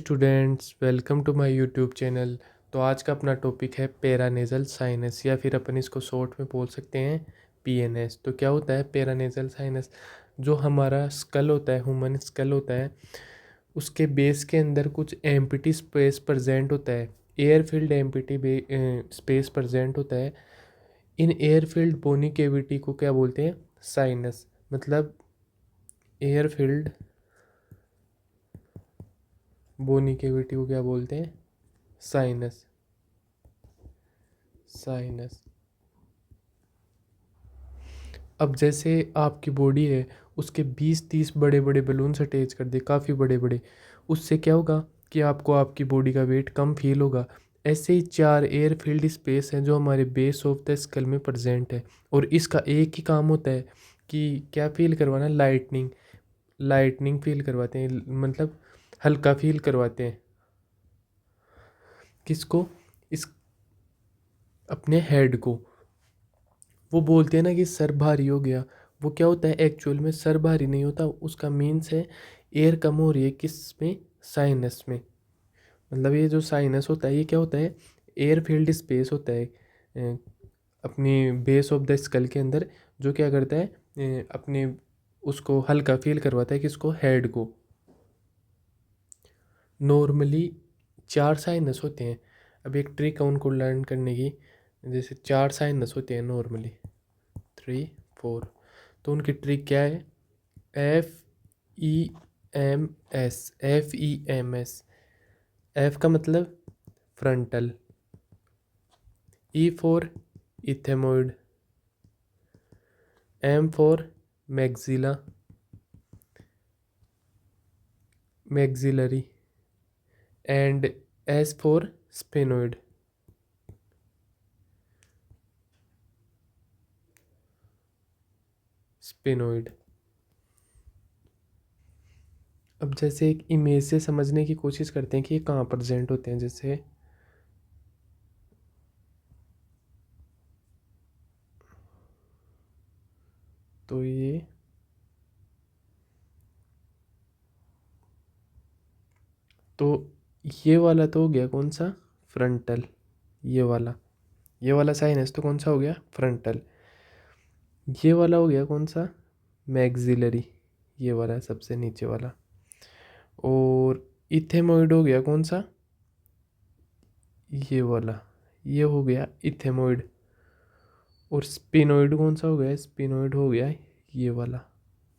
Students, welcome to my YouTube channel. तो आज का अपना टॉपिक है पैरानेजल साइनस, या फिर अपन इसको शॉर्ट में बोल सकते हैं पीएनएस। तो क्या होता है पैरानेजल साइनस? जो हमारा स्कल होता है, ह्यूमन स्कल होता है, उसके बेस के अंदर कुछ एम्प्टी स्पेस प्रेजेंट होता है। Air filled empty space present होता है। इन एयर फील्ड बोनी कैविटी को क्या बोलते हैं? साइनस। मतलब एयर फील्ड बोनी कैविटी को क्या बोलते हैं? साइनस। साइनस। अब जैसे आपकी बॉडी है, उसके 20-30 बड़े बड़े बलून्स अटैच कर दे, काफ़ी बड़े बड़े। उससे क्या होगा कि आपको आपकी बॉडी का वेट कम फील होगा। ऐसे ही 4 एयर फील्ड स्पेस हैं जो हमारे बेस ऑफ द स्कल में प्रेजेंट है। और इसका एक ही काम होता है कि क्या फील करवाना? लाइटनिंग। लाइटनिंग फील करवाते हैं, मतलब हल्का फील करवाते हैं। किसको? इस अपने हेड को। वो बोलते हैं ना कि सर भारी हो गया। वो क्या होता है एक्चुअल में? सर भारी नहीं होता, उसका मीन्स है एयर कम हो रही है। किस में? साइनस में। मतलब ये जो साइनस होता है, ये क्या होता है? एयर फील्ड स्पेस होता है अपनी बेस ऑफ द स्कल के अंदर, जो क्या करता है अपने उसको हल्का फील करवाता है। किसको? हेड को। नॉर्मली 4 साइनस होते हैं। अब एक ट्रिक है उनको लर्न करने की। जैसे 4 साइनस होते हैं नॉर्मली, 3, 4। तो उनकी ट्रिक क्या है? FEMS। FEMS। एफ का मतलब frontal, E for ethmoid, M for maxilla, maxillary, and S for sphenoid. Sphenoid. अब जैसे एक इमेज से समझने की कोशिश करते हैं कि ये कहाँ प्रेजेंट होते हैं। जैसे तो तो ये वाला तो हो गया कौन सा? फ्रंटल। ये वाला साइनस तो कौन सा हो गया? फ्रंटल। ये वाला हो गया कौन सा? मैक्सिलरी। ये वाला सबसे नीचे वाला। और इथेमोइड हो गया कौन सा? ये वाला। ये हो गया इथेमोइड। और स्पिनोइड कौन सा हो गया? स्पिनोइड हो गया ये वाला।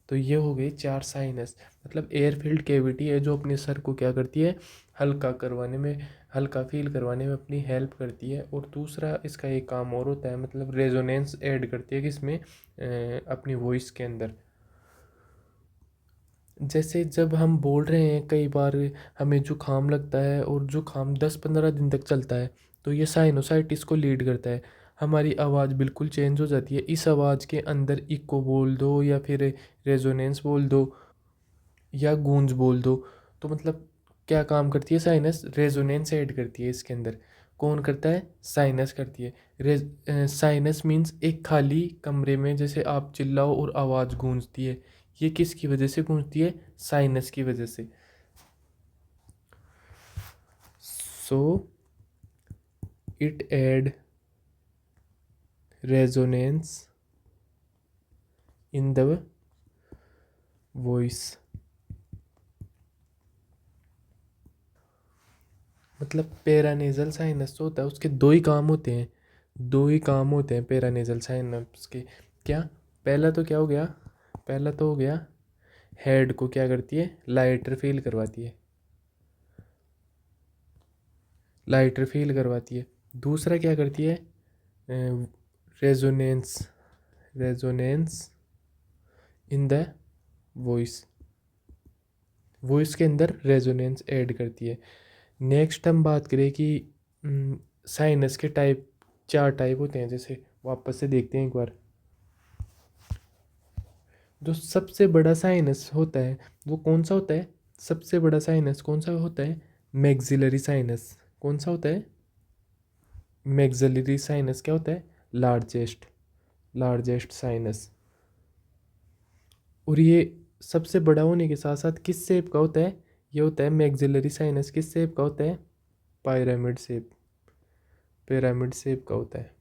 तो ये हो गई 4 साइनस। मतलब एयर फील्ड कैविटी है जो अपने सर को क्या करती है? हल्का करवाने में, हल्का फील करवाने में अपनी हेल्प करती है। और दूसरा इसका एक काम और होता है, मतलब रेजोनेंस ऐड करती है किसमें? अपनी वॉइस के अंदर। जैसे जब हम बोल रहे हैं, कई बार हमें जुकाम लगता है और जुकाम 10-15 दिन तक चलता है, तो ये साइनोसाइटिस को लीड करता है। हमारी आवाज़ बिल्कुल चेंज हो जाती है। इस आवाज़ के अंदर इको बोल दो, या फिर रेजोनेंस बोल दो, या गूंज बोल दो। तो मतलब क्या काम करती है साइनस? रेजोनेंस ऐड करती है इसके अंदर। कौन करता है? साइनस करती है। साइनस मीन्स एक खाली कमरे में जैसे आप चिल्लाओ और आवाज़ गूंजती है। ये किसकी वजह से गूंजती है? साइनस की वजह से। So it add resonance in the voice. मतलब पैरानेजल साइनस जो होता है उसके दो ही काम होते हैं। दो ही काम होते हैं पैरानेजल साइनस के। क्या? पहला तो क्या हो गया? पहला तो हो गया हेड को क्या करती है? लाइटर फील करवाती है। लाइटर फील करवाती है। दूसरा क्या करती है? Resonance. Resonance in the voice. Voice के अंदर रेजोनेंस ऐड करती है। नेक्स्ट हम बात करें कि साइनस के टाइप, 4 टाइप होते हैं। जैसे वापस से देखते हैं एक बार। जो सबसे बड़ा साइनस होता है वो कौन सा होता है? सबसे बड़ा साइनस कौन सा होता है? Maxillary sinus. कौन सा होता है? मैक्सिलरी साइनस क्या होता है? लार्जेस्ट। Largest sinus. और ये सबसे बड़ा होने के साथ साथ किस शेप का होता है? ये होता है मैक्सिलरी साइनस। किस शेप का होता है? पिरामिड शेप, पिरामिड शेप का होता है।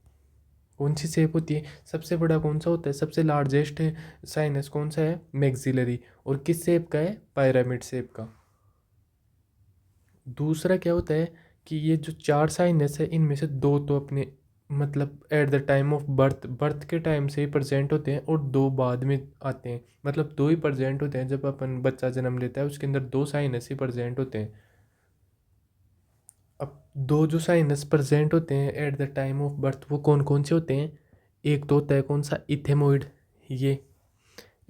कौन सी शेप होती है? सबसे बड़ा कौन सा होता है? सबसे लार्जेस्ट साइनस कौन सा है? मैक्सिलरी। और किस शेप का है? पिरामिड शेप का। दूसरा क्या होता है कि ये जो चार साइनस है इनमें से दो तो अपने मतलब at the time of birth, birth के टाइम से ही प्रेजेंट होते हैं, और दो बाद में आते हैं। मतलब दो ही प्रेजेंट होते हैं जब अपन बच्चा जन्म लेता है, उसके अंदर दो साइनस ही प्रेजेंट होते हैं। अब दो जो साइनस प्रेजेंट होते हैं at the time of birth वो कौन कौन से होते हैं? एक तो होता है कौन सा? इथेमोइड। ये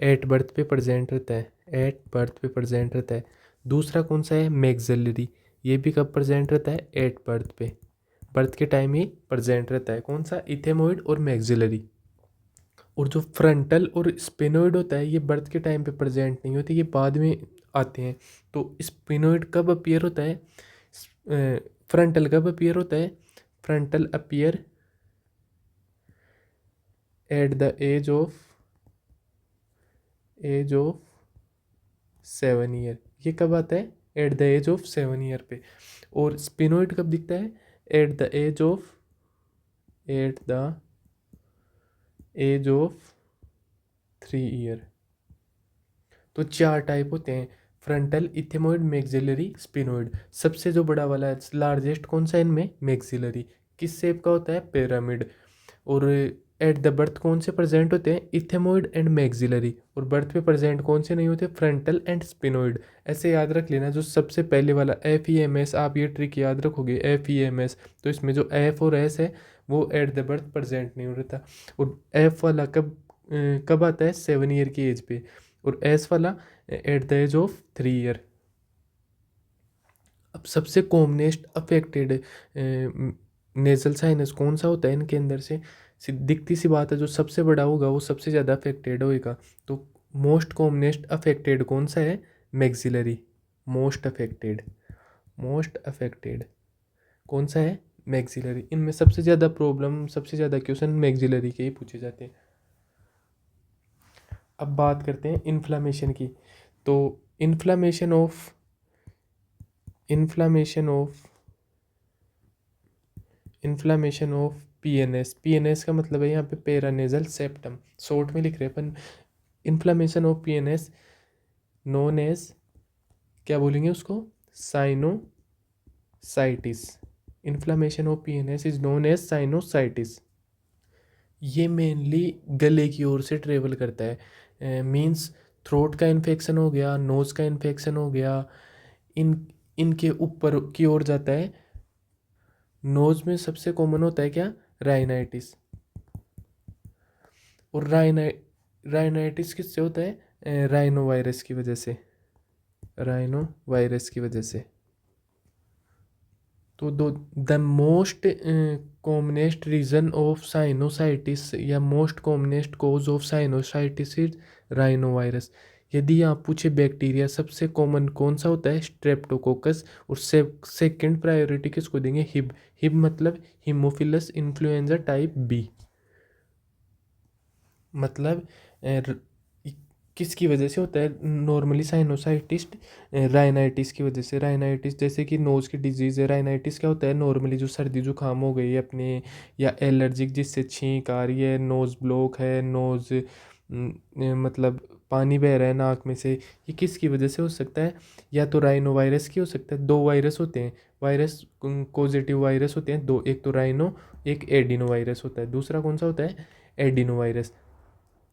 एट बर्थ पे प्रेजेंट रहता है, एट बर्थ पे प्रेजेंट रहता है। दूसरा कौन सा है? मैक्सिलरी। ये भी कब प्रेजेंट रहता है? एट बर्थ पे, बर्थ के टाइम ही प्रेजेंट रहता है। कौन सा? इथेमोइड और मैक्सिलरी। और जो फ्रंटल और स्पिनोइड होता है ये बर्थ के टाइम पे प्रेजेंट नहीं होते, ये बाद में आते हैं। तो स्पिनोइड कब अपीयर होता है? फ्रंटल कब अपीयर होता है? Frontal appear at the age of 7 year. ये कब आता है? At the age of 7 year पे। और स्पिनोइड कब दिखता है? At the age of 3 year. तो चार टाइप होते हैं, फ्रंटल, इथेमोइड, मैक्सिलरी, स्पिनोइड। सबसे जो बड़ा वाला है लार्जेस्ट कौन सा है इनमें? मैक्सिलरी। किस शेप का होता है? पिरामिड। और एट द बर्थ कौन से प्रेजेंट होते हैं? इथेमोइड एंड मैक्सिलरी। और बर्थ पे प्रेजेंट कौन से नहीं होते? Frontal and sphenoid. ऐसे याद रख लेना। जो सबसे पहले वाला FEMS, आप ये ट्रिक याद रखोगे, FEMS। तो इसमें जो F और S है वो एट द बर्थ प्रेजेंट नहीं होता। और F वाला कब आता है? 7 ईयर की एज पे। और S वाला at the age of 3 year. अब सबसे कॉमनेस्ट अफेक्टेड नेजल साइनस कौन सा होता है इनके अंदर से? दिखती सी बात है, जो सबसे बड़ा होगा वो सबसे ज़्यादा अफेक्टेड होएगा। तो मोस्ट कॉमनेस्ट अफेक्टेड कौन सा है? Maxillary. Most affected, most affected कौन सा है? मैक्सिलरी। इनमें सबसे ज़्यादा प्रॉब्लम, सबसे ज़्यादा क्वेश्चन मैक्सिलरी के ही पूछे जाते हैं। अब बात करते हैं इन्फ्लामेशन की। तो inflammation of inflammation of inflammation of PNS। PNS का मतलब है यहाँ पे पेरानेजल सेप्टम, शॉर्ट में लिख रहे हैं अपन। Inflammation of PNS known as, क्या बोलेंगे उसको? Sinusitis. Inflammation of PNS is known as sinusitis. ये मेनली गले की ओर से ट्रेवल करता है। मींस थ्रोट का इन्फेक्शन हो गया, नोज़ का इन्फेक्शन हो गया, इन इनके ऊपर की ओर जाता है। नोज़ में सबसे कॉमन होता है क्या? राइनाइटिस। और राइनाइटिस किससे होता है? राइनो वायरस की वजह से, राइनो वायरस की वजह से। तो the most commonest reason of sinusitis या most commonest cause of sinusitis is rhino virus. यदि आप पूछे बैक्टीरिया सबसे कॉमन कौन सा होता है? स्ट्रेप्टोकोकस। और सेकंड प्रायोरिटी किसको देंगे? हिब। हिब मतलब हीमोफिलस इन्फ्लुएंजा टाइप बी। मतलब किसकी वजह से होता है नॉर्मली साइनोसाइटिस? राइनाइटिस की वजह से। राइनाइटिस जैसे कि नोज़ की डिजीज़ है। राइनाइटिस क्या होता है? नॉर्मली जो सर्दी जुकाम हो गई है अपने, या एलर्जिक जिससे छींक आ रही है, नोज़ ब्लॉक है, नोज़ मतलब पानी बह रहा है नाक में से, ये किसकी वजह से हो सकता है? या तो राइनो वायरस की हो सकता है। दो वायरस होते हैं, वायरस पॉजिटिव वायरस होते हैं दो, एक तो राइनो, एक एडिनो वायरस होता है। दूसरा कौन सा होता है? Adeno virus.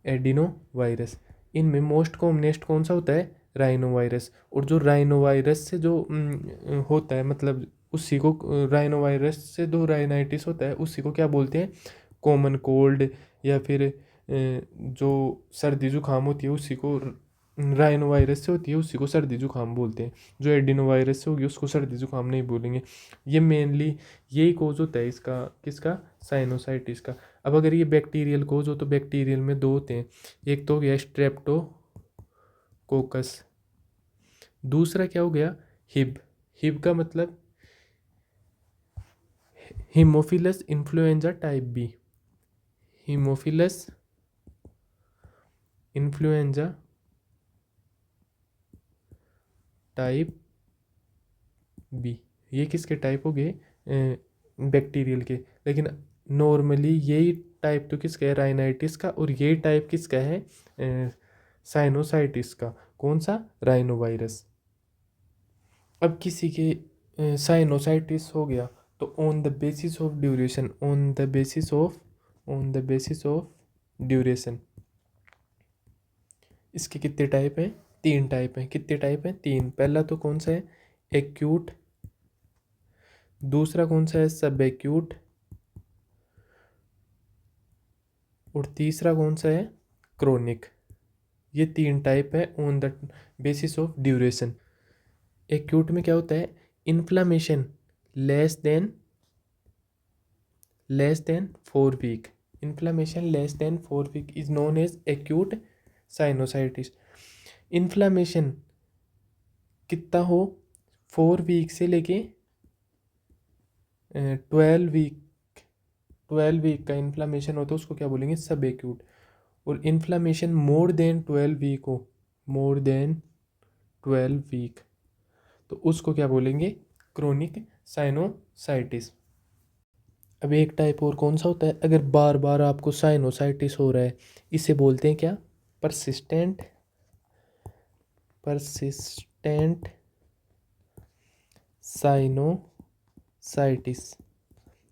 Adeno virus. इनमें मोस्ट कॉमनेस्ट कौन सा होता है? Rhino virus. और जो राइनो वायरस से जो होता है, मतलब उसी को राइनो वायरस से जो राइनाइटिस होता है उसी को क्या बोलते हैं? Common cold. या फिर जो सर्दी जुकाम होती है उसी को राइनो वायरस से होती है उसी को सर्दी जुकाम बोलते हैं। जो एडिनो वायरस से होगी उसको सर्दी जुकाम नहीं बोलेंगे। ये मेनली यही कोज होता है इसका, किसका? साइनोसाइटिस का। अब अगर ये बैक्टीरियल कोज हो तो बैक्टीरियल में दो होते हैं, एक तो हो गया स्ट्रेप्टोकोकस, दूसरा क्या हो गया? हिब। हिब का मतलब haemophilus influenzae type B. Haemophilus influenzae type B. ये किसके टाइप हो गए? बैक्टीरियल के। लेकिन नॉर्मली यही टाइप तो किसका है? राइनाइटिस का। और यही टाइप किसका है? साइनोसाइटिस का। कौन सा? राइनोवायरस। अब किसी के साइनोसाइटिस हो गया तो on the basis of duration, on the basis of duration, इसके कितने टाइप हैं? 3 टाइप हैं। कितने टाइप हैं? 3। पहला तो कौन सा है? एक्यूट। दूसरा कौन सा है? सब एक्यूट। और तीसरा कौन सा है? क्रोनिक। ये 3 टाइप है on the basis of duration. Acute में क्या होता है? Inflammation less than 4 week. Inflammation less than 4 week is known as acute sinusitis. Inflammation कितना हो? 4 वीक से लेके 12 वीक, 12 वीक का इन्फ्लामेशन होता है, उसको क्या बोलेंगे? सब एक्यूट। और इन्फ्लामेशन मोर देन 12 वीक हो, मोर देन 12 वीक, तो उसको क्या बोलेंगे? Chronic sinusitis. अब एक टाइप और कौन सा होता है? अगर बार बार आपको साइनोसाइटिस हो रहा है, इसे बोलते हैं क्या? Persistent sinusitis.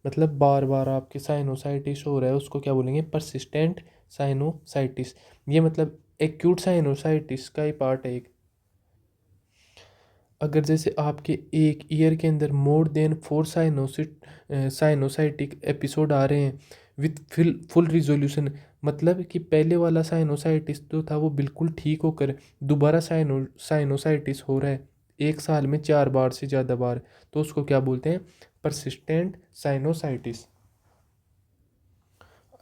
मतलब बार बार आपके साइनोसाइटिस हो रहा है, उसको क्या बोलेंगे? Persistent sinusitis. ये मतलब एक्यूट साइनोसाइटिस का ही पार्ट है एक। अगर जैसे आपके एक ईयर के अंदर मोर देन 4 साइनोसाइटिक एपिसोड आ रहे हैं विथ फुल रिजोल्यूशन, मतलब कि पहले वाला साइनोसाइटिस जो था वो बिल्कुल ठीक होकर दोबारा साइनोसाइटिस हो रहा है 1 साल में 4 बार से ज़्यादा बार, तो उसको क्या बोलते हैं? Persistent sinusitis.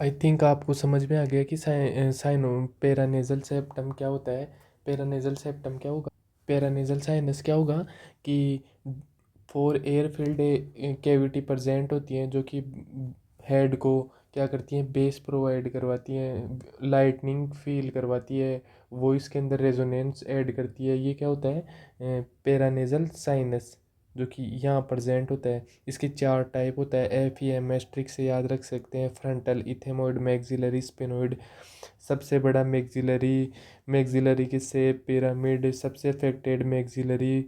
आई थिंक आपको समझ में आ गया कि साइनो पेरानेजल सेप्टम क्या होता है। पेरानेजल सेप्टम क्या होगा? पेरानेजल साइनस क्या होगा कि 4 एयर फील्ड कैविटी प्रेजेंट होती हैं, जो कि हेड को क्या करती हैं? बेस प्रोवाइड करवाती हैं, लाइटनिंग फील करवाती है, वॉइस के अंदर रेजोनेंस ऐड करती है। ये क्या होता है? पेरानेजल साइनस, जो कि यहाँ प्रेजेंट होता है। इसके 4 टाइप होता है। F E M S trick से याद रख सकते हैं। Frontal, ethmoid, maxillary, sphenoid. सबसे बड़ा मैक्सिलरी के सेप पिरामिड, सबसे अफेक्टेड मैक्सिलरी।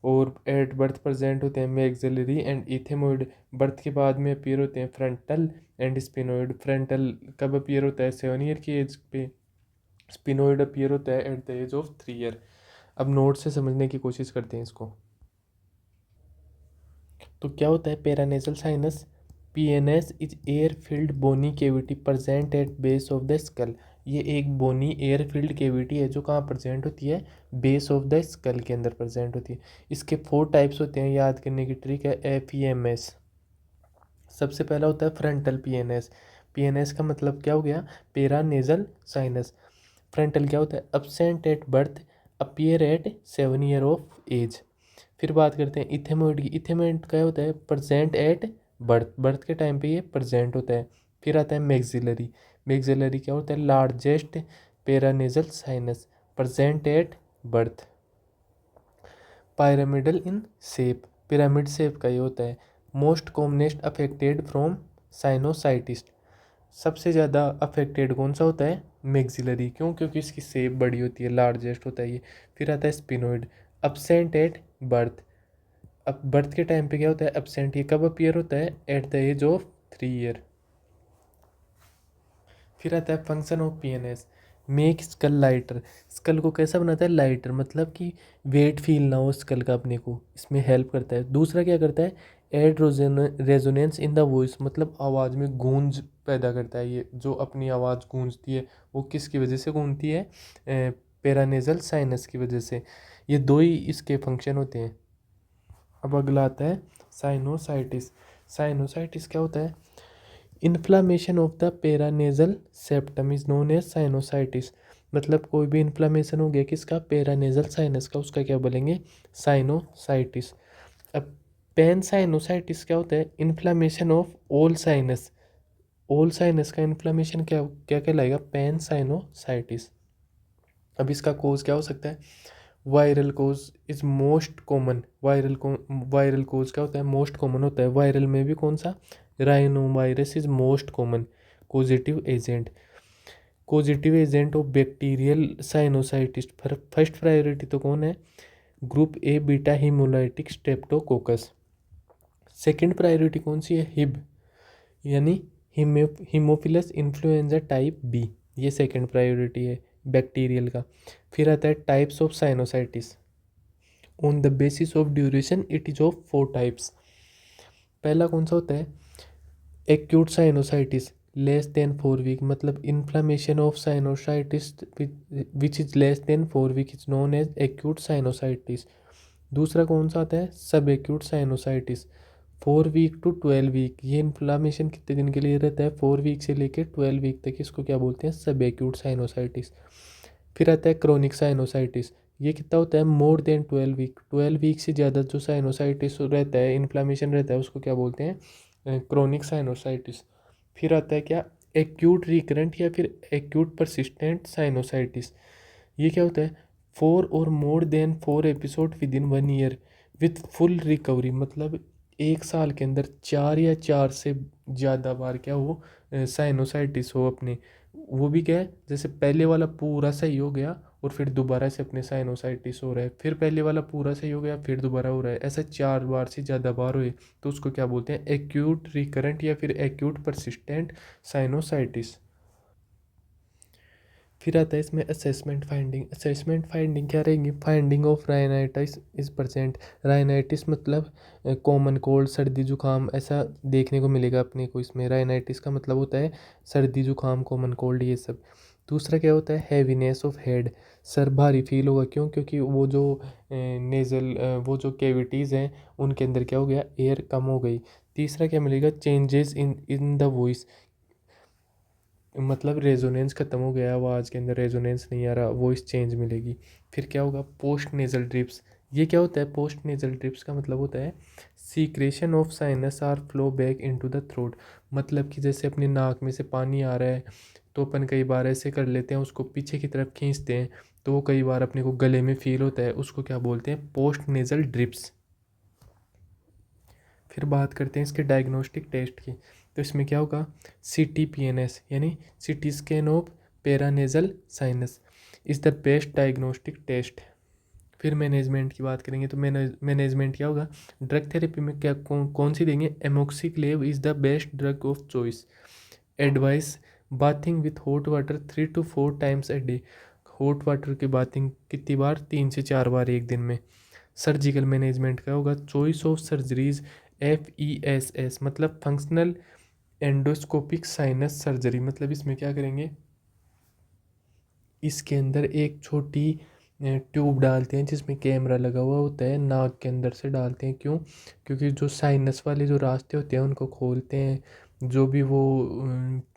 और एट बर्थ प्रेजेंट होते हैं मैक्सिलरी एंड इथेमोइड। बर्थ के बाद में अपीयर होते हैं फ्रंटल एंड स्पिनोइड। फ्रंटल कब अपीयर होता है? 7 ईयर की एज पे। स्पिनोइड अपीयर होता है at the age of 3 year. अब नोट से समझने की कोशिश करते हैं इसको। तो क्या होता है paranasal sinus? PNS is air filled bony cavity present at base of the skull. ये एक बोनी एयर फिल्ड केविटी है जो कहाँ प्रेजेंट होती है? बेस ऑफ द स्कल के अंदर प्रेजेंट होती है। इसके 4 टाइप्स होते हैं, याद करने की ट्रिक है। F E M S. सबसे पहला होता है फ्रंटल पीएनएस। पीएनएस का मतलब क्या हो गया? Paranasal sinus. फ्रंटल क्या होता है? Absent at birth, appear at 7 year of age. फिर बात करते हैं इथेमोइड की। इथेमोइड क्या होता है? प्रेजेंट एट बर्थ, बर्थ के टाइम पे ये प्रेजेंट होता है। फिर आता है मैक्सिलरी। मैक्सिलरी क्या होता है? Largest paranasal sinus, present at birth. Pyramidal in shape, pyramid shape का ये होता है। Most commonest affected from sinusitis. सबसे ज़्यादा अफेक्टेड कौन सा होता है? मैक्सिलरी। क्यों? क्योंकि इसकी शेप बड़ी होती है, लार्जेस्ट होता है ये। फिर आता है स्पिनोइड, अब्सेंट एट बर्थ। अब बर्थ के टाइम पे क्या होता है? एब्सेंट। ये कब अपीयर होता है? At the age of 3 year. फिर आता है function of PNS, make skull lighter. Skull को कैसा बनाता है? लाइटर, मतलब कि वेट फील ना हो स्कल का अपने को, इसमें हेल्प करता है। दूसरा क्या करता है? Add resonance in the voice, मतलब आवाज़ में गूंज पैदा करता है। ये जो अपनी आवाज़ गूंजती है वो किसकी वजह से गूंजती है? पेरानेजल साइनस की वजह से। ये दो ही इसके फंक्शन होते हैं। अब अगला आता है साइनोसाइटिस। साइनोसाइटिस क्या होता है? Inflammation of the paranasal septum is known as sinusitis. मतलब कोई भी इन्फ्लामेशन हो गया किसका? पेरानेजल साइनस का, उसका क्या बोलेंगे? साइनोसाइटिस। अब पेन साइनोसाइटिस क्या होता है? Inflammation of all sinus. All sinus का इन्फ्लामेशन क्या क्या कहलाएगा? Pan sinusitis. अब इसका कोज क्या हो सकता है? Viral cause is most common. Viral cause क्या होता है, मोस्ट कॉमन होता है। वायरल में भी कौन सा, rhinovirus is most common causative agent. Causative agent of bacterial sinusitis, first priority तो कौन है, group A beta haemolytic streptococcus. Second priority कौन सी है, हिब यानी हीमोफिलस इन्फ्लुएंजा टाइप बी, ये सेकंड प्रायोरिटी है बैक्टीरियल का। फिर आता है types of sinusitis, on the basis of duration it is of 4 types. पहला कौन सा होता है, acute sinusitis less than 4 week, मतलब inflammation of sinusitis which is less than 4 week is known as acute sinusitis. दूसरा कौन सा आता है, subacute sinusitis 4 week to 12 week, ये इन्फ्लामेशन कितने दिन के लिए रहता है, 4 वीक से लेकर 12 वीक तक, इसको क्या बोलते हैं, सब एक्यूट साइनोसाइटिस। फिर आता है क्रोनिक साइनोसाइटिस, ये कितना होता है, मोर देन 12 वीक, 12 वीक से ज़्यादा जो साइनोसाइटिस रहता है, इन्फ्लामेशन रहता है, उसको क्या बोलते हैं, क्रोनिक साइनोसाइटिस। फिर आता है क्या, एक्यूट रिकरेंट या फिर एक्यूट परसिस्टेंट साइनोसाइटिस, ये क्या होता है, 4 और more than 4 episode with in 1 year with full recovery, मतलब 1 साल के अंदर 4 या 4 से ज़्यादा बार क्या हो, साइनोसाइटिस हो अपने, वो भी क्या है, जैसे पहले वाला पूरा सही हो गया और फिर दोबारा से अपने साइनोसाइटिस हो रहा है, फिर पहले वाला पूरा सही हो गया फिर दोबारा हो रहा है, ऐसा 4 बार से ज़्यादा बार हुए तो उसको क्या बोलते हैं, एक्यूट रिकरेंट या फिर एक्यूट परसिस्टेंट साइनोसाइटिस। फिर आता है इसमें असेसमेंट फाइंडिंग। असेसमेंट फाइंडिंग क्या रहेंगी, finding of rhinitis is percent. Rhinitis मतलब कॉमन कोल्ड, सर्दी जुकाम, ऐसा देखने को मिलेगा अपने को इसमें। राइनाइटिस का मतलब होता है सर्दी जुकाम, कॉमन कोल्ड, ये सब। दूसरा क्या होता है, हैवीनेस ऑफ हेड, सर भारी फील होगा, क्यों, क्योंकि वो जो नेज़ल वो जो कैविटीज़ हैं उनके अंदर क्या हो गया, एयर कम हो गई। तीसरा क्या मिलेगा, चेंजेस इन द वॉइस, मतलब रेजोनेंस ख़त्म हो गया, आवाज़ के अंदर रेजोनेंस नहीं आ रहा, वॉइस चेंज मिलेगी। फिर क्या होगा, पोस्ट नेज़ल ड्रिप्स, ये क्या होता है, पोस्ट नेज़ल ड्रिप्स का मतलब होता है secretion of sinus are flow back into the throat, मतलब कि जैसे अपने नाक में से पानी आ रहा है तो अपन कई बार ऐसे कर लेते हैं, उसको पीछे की तरफ खींचते हैं तो वो कई बार अपने को गले में फील होता है, उसको क्या बोलते हैं, पोस्ट नेज़ल ड्रिप्स। फिर बात करते हैं इसके डायग्नोस्टिक टेस्ट की, तो इसमें क्या होगा, CTPNS यानी CT scan of paranasal sinus is the best diagnostic test. फिर मैनेजमेंट की बात करेंगे तो मैनेजमेंट क्या होगा, ड्रग थेरेपी में क्या कौन सी देंगे, Amoxiclav is the best drug of choice. Advice, bathing with hot water 3 to 4 times a day, hot water की बाथिंग कितनी बार, 3 से 4 बार एक दिन में। सर्जिकल मैनेजमेंट क्या होगा, चॉइस ऑफ सर्जरीज, FESS मतलब फंक्शनल एंडोस्कोपिक साइनस सर्जरी, मतलब इसमें क्या करेंगे, इसके अंदर एक छोटी ट्यूब डालते हैं जिसमें कैमरा लगा हुआ होता है, नाक के अंदर से डालते हैं, क्यों, क्योंकि जो साइनस वाले जो रास्ते होते हैं उनको खोलते हैं, जो भी वो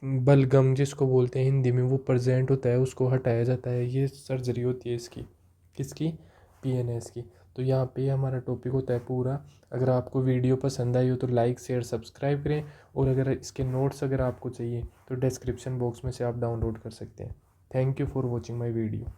बलगम जिसको बोलते हैं हिंदी में वो प्रेजेंट होता है उसको हटाया जाता है, ये सर्जरी होती है इसकी, किसकी, PNS की। तो यहाँ पे हमारा टॉपिक होता है पूरा। अगर आपको वीडियो पसंद आई हो तो लाइक शेयर सब्सक्राइब करें, और अगर इसके नोट्स अगर आपको चाहिए तो डिस्क्रिप्शन बॉक्स में से आप डाउनलोड कर सकते हैं। Thank you for watching my video.